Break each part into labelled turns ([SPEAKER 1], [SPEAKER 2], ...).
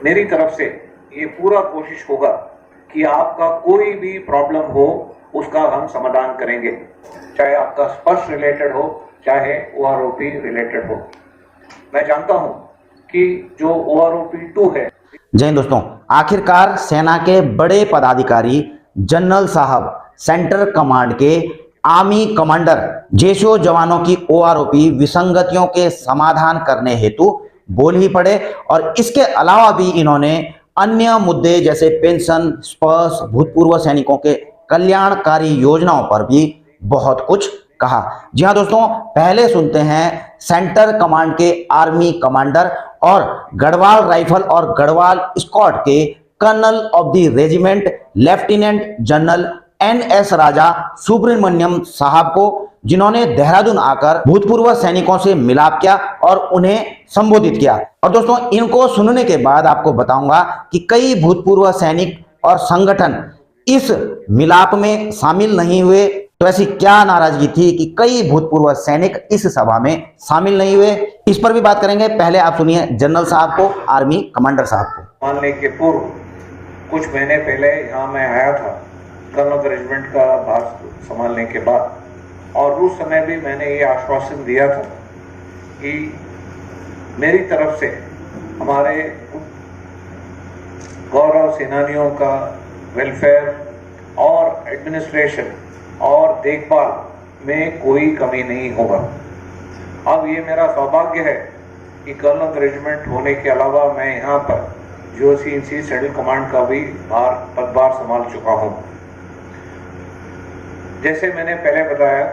[SPEAKER 1] मेरी तरफ से ये पूरा कोशिश होगा कि आपका कोई भी प्रॉब्लम हो उसका हम समाधान करेंगे, चाहे आपका स्पर्श रिलेटेड हो, चाहे ओआरओपी रिलेटेड हो। मैं जानता हूं कि जो OROP 2 है।
[SPEAKER 2] जय हिंद दोस्तों, आखिरकार सेना के बड़े पदाधिकारी जनरल साहब सेंट्रल कमांड के आर्मी कमांडर जेशो जवानों की OROP विसंगतियों के समाधान करने हेतु बोल ही पड़े। और इसके अलावा भी इन्होंने अन्य मुद्दे जैसे पेंशन, स्पर्श, भूतपूर्व सैनिकों के कल्याणकारी योजनाओं पर भी बहुत कुछ कहा। जी हाँ दोस्तों, पहले सुनते हैं सेंटर कमांड के आर्मी कमांडर और गढ़वाल राइफल और गढ़वाल स्क्वाड के colonel of the regiment lieutenant general NS Raja Subramaniam साहब को, जिन्होंने देहरादून आकर भूतपूर्व सैनिकों से मिलाप किया और उन्हें संबोधित किया। और दोस्तों, इनको सुनने के बाद आपको बताऊंगा कि कई भूतपूर्व सैनिक और संगठन इस मिलाप में शामिल नहीं हुए। तो ऐसी क्या नाराजगी थी कि कई भूतपूर्व सैनिक इस सभा में शामिल नहीं हुए, इस पर भी बात करेंगे। पहले आप सुनिए जनरल साहब को, आर्मी कमांडर साहब को।
[SPEAKER 1] मानने के पूर्व कुछ महीने पहले यहाँ मैं आया था कर्नल रेजिमेंट का भार संभालने के बाद, और उस समय भी मैंने ये आश्वासन दिया था कि मेरी तरफ से हमारे गौरव सेनानियों का वेलफेयर और एडमिनिस्ट्रेशन और देखभाल में कोई कमी नहीं होगा। अब ये मेरा सौभाग्य है कि कर्नल रेजिमेंट होने के अलावा मैं यहाँ पर GOC/INC सेंट्रल कमांड का भी पदभार संभाल चुका हूँ। जैसे मैंने पहले बताया,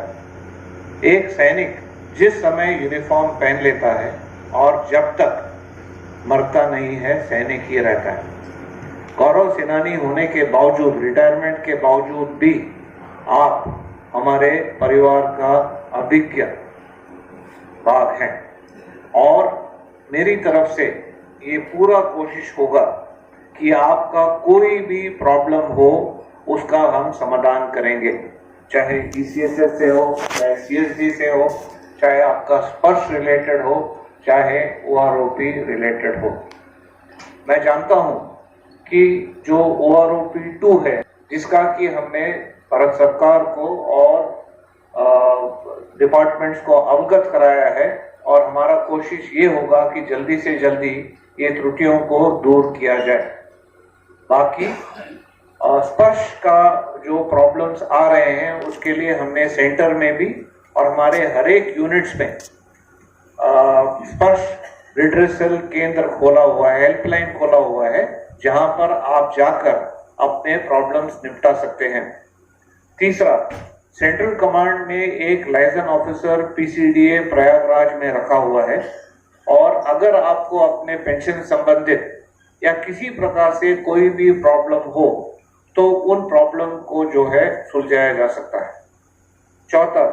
[SPEAKER 1] एक सैनिक जिस समय यूनिफॉर्म पहन लेता है और जब तक मरता नहीं है, सैनिक ही रहता है। गौरव सेनानी होने के बावजूद, रिटायरमेंट के बावजूद भी आप हमारे परिवार का अभिज्ञ भाग हैं, और मेरी तरफ से ये पूरा कोशिश होगा कि आपका कोई भी प्रॉब्लम हो उसका हम समाधान करेंगे, चाहे ECSS से हो, चाहे CSD से हो, चाहे आपका स्पर्श रिलेटेड हो, चाहे OROP रिलेटेड हो। मैं जानता हूं कि जो OROP 2 है, जिसका कि हमने भारत सरकार को और डिपार्टमेंट्स को अवगत कराया है, और हमारा कोशिश ये होगा कि जल्दी से जल्दी ये त्रुटियों को दूर किया जाए। बाकी स्पर्श का जो प्रॉब्लम्स आ रहे हैं उसके लिए हमने सेंटर में भी और हमारे हर एक यूनिट्स में स्पर्श रिड्रेसल केंद्र खोला हुआ है, हेल्पलाइन खोला हुआ है, जहां पर आप जाकर अपने प्रॉब्लम्स निपटा सकते हैं। तीसरा, सेंट्रल कमांड में एक लाइजन ऑफिसर PCDA प्रयागराज में रखा हुआ है, और अगर आपको अपने पेंशन संबंधित या किसी प्रकार से कोई भी प्रॉब्लम हो तो उन प्रॉब्लम को जो है सुलझाया जा सकता है। चौथा,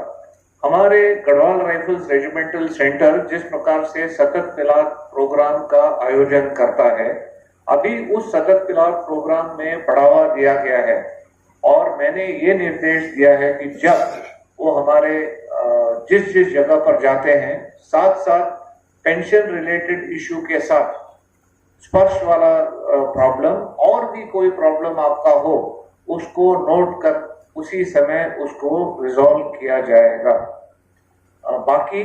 [SPEAKER 1] हमारे गढ़वाल राइफल्स रेजिमेंटल सेंटर जिस प्रकार से सतत मिलाप प्रोग्राम का आयोजन करता है, अभी उस सतत मिलाप प्रोग्राम में बढ़ावा दिया गया है, और मैंने ये निर्देश दिया है कि जब वो हमारे जिस जगह पर जाते हैं, साथ साथ पेंशन रिलेटेड इश्यू के साथ स्पर्श वाला प्रॉब्लम और भी कोई प्रॉब्लम आपका हो, उसको नोट कर उसी समय उसको रिजॉल्व किया जाएगा। बाकी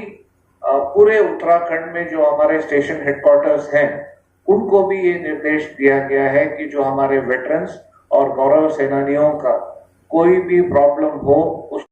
[SPEAKER 1] पूरे उत्तराखंड में जो हमारे स्टेशन हेडक्वार्टर्स हैं, उनको भी ये निर्देश दिया गया है कि जो हमारे वेटरन्स और गौरव सेनानियों का कोई भी प्रॉब्लम हो उस।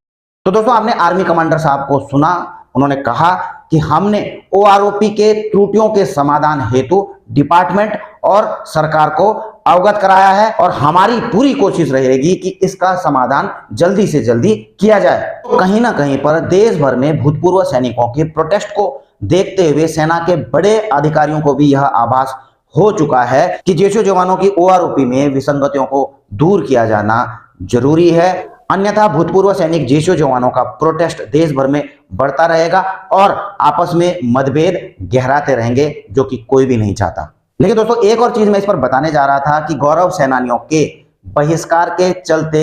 [SPEAKER 2] तो दोस्तों, आपने आर्मी कमांडर साहब को सुना। उन्होंने कहा कि हमने OROP के त्रुटियों के समाधान हेतु डिपार्टमेंट और सरकार को अवगत कराया है, और हमारी पूरी कोशिश रहेगी कि इसका समाधान जल्दी से जल्दी किया जाए। तो कहीं ना कहीं पर देश भर में भूतपूर्व सैनिकों के प्रोटेस्ट को देखते हुए सेना के बड़े अधिकारियों को भी यह आभास हो चुका है कि जेशो जवानों की OROP में विसंगतियों को दूर किया जाना जरूरी है, अन्यथा भूतपूर्व सैनिक जेशो जवानों का प्रोटेस्ट देश भर में बढ़ता रहेगा और आपस में मतभेद गहराते रहेंगे, जो कि कोई भी नहीं चाहता। लेकिन दोस्तों, एक और चीज मैं इस पर बताने जा रहा था कि गौरव सेनानियों के बहिष्कार के चलते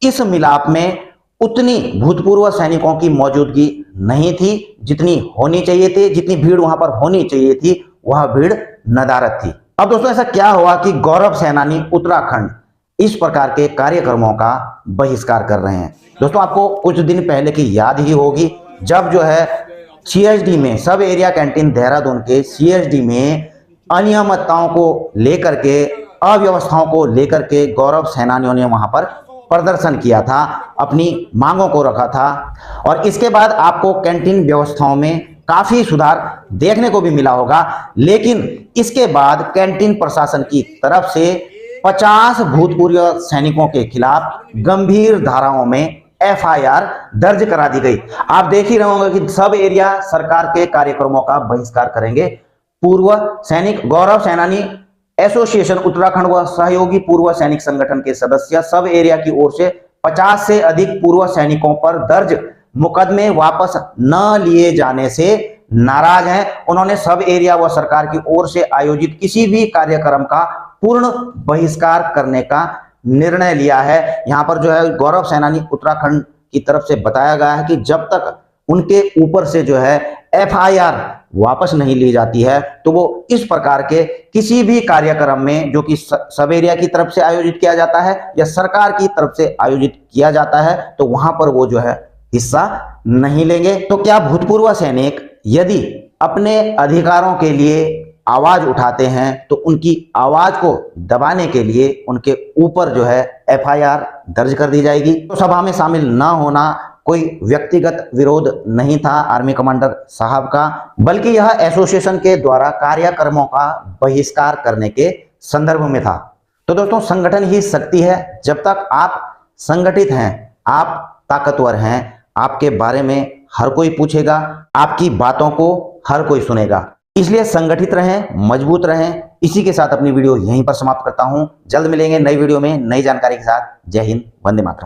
[SPEAKER 2] इस मिलाप में उतनी भूतपूर्व सैनिकों की मौजूदगी नहीं थी जितनी होनी चाहिए थी। जितनी भीड़ वहां पर होनी चाहिए थी, वह भीड़ नदारद थी। अब दोस्तों ऐसा क्या हुआ कि गौरव सैनानी उत्तराखंड इस प्रकार के कार्यक्रमों का बहिष्कार कर रहे हैं। दोस्तों आपको कुछ दिन पहले की याद ही होगी, जब जो है सीएचडी में, सब एरिया कैंटीन देहरादून के सीएचडी में अनियमितताओं को लेकर के, अव्यवस्थाओं को लेकर के गौरव सैनानियों ने वहां पर प्रदर्शन किया था, अपनी मांगों को रखा था। और इसके बाद आपको कैंटीन व्यवस्थाओं में काफी सुधार देखने को भी मिला होगा। लेकिन इसके बाद कैंटीन प्रशासन की तरफ से 50 भूतपूर्व सैनिकों के खिलाफ गंभीर धाराओं में एफआईआर दर्ज करा दी गई। आप देख ही रहे होंगे कि सब एरिया सरकार के कार्यक्रमों का बहिष्कार करेंगे। पूर्व सैनिक गौरव सैनानी एसोसिएशन उत्तराखंड व सहयोगी पूर्व सैनिक संगठन के सदस्य सब एरिया की ओर से 50 से अधिक पूर्व सैनिकों पर दर्ज मुकदमे वापस न लिए जाने से नाराज हैं। उन्होंने सब एरिया व सरकार की ओर से आयोजित किसी भी कार्यक्रम का पूर्ण बहिष्कार करने का निर्णय लिया है। यहां पर जो है गौरव सैनानी उत्तराखंड की तरफ से बताया गया है कि जब तक उनके ऊपर से जो है एफआईआर वापस नहीं ली जाती है तो वो इस प्रकार के किसी भी कार्यक्रम में जो कि सब एरिया की तरफ से आयोजित किया जाता है या सरकार की तरफ से आयोजित किया जाता है तो वहां पर वो जो है हिस्सा नहीं लेंगे। तो क्या भूतपूर्व सैनिक यदि अपने अधिकारों के लिए आवाज उठाते हैं तो उनकी आवाज को दबाने के लिए उनके ऊपर जो है एफआईआर दर्ज कर दी जाएगी? तो सभा में शामिल न होना कोई व्यक्तिगत विरोध नहीं था आर्मी कमांडर साहब का, बल्कि यह एसोसिएशन के द्वारा कार्यक्रमों का बहिष्कार करने के संदर्भ में था। तो दोस्तों संगठन ही शक्ति है। जब तक आप संगठित हैं, आप ताकतवर हैं, आपके बारे में हर कोई पूछेगा, आपकी बातों को हर कोई सुनेगा। इसलिए संगठित रहें, मजबूत रहें। इसी के साथ अपनी वीडियो यहीं पर समाप्त करता हूं। जल्द मिलेंगे नई वीडियो में नई जानकारी के साथ। जय हिंद, वंदे मातरम।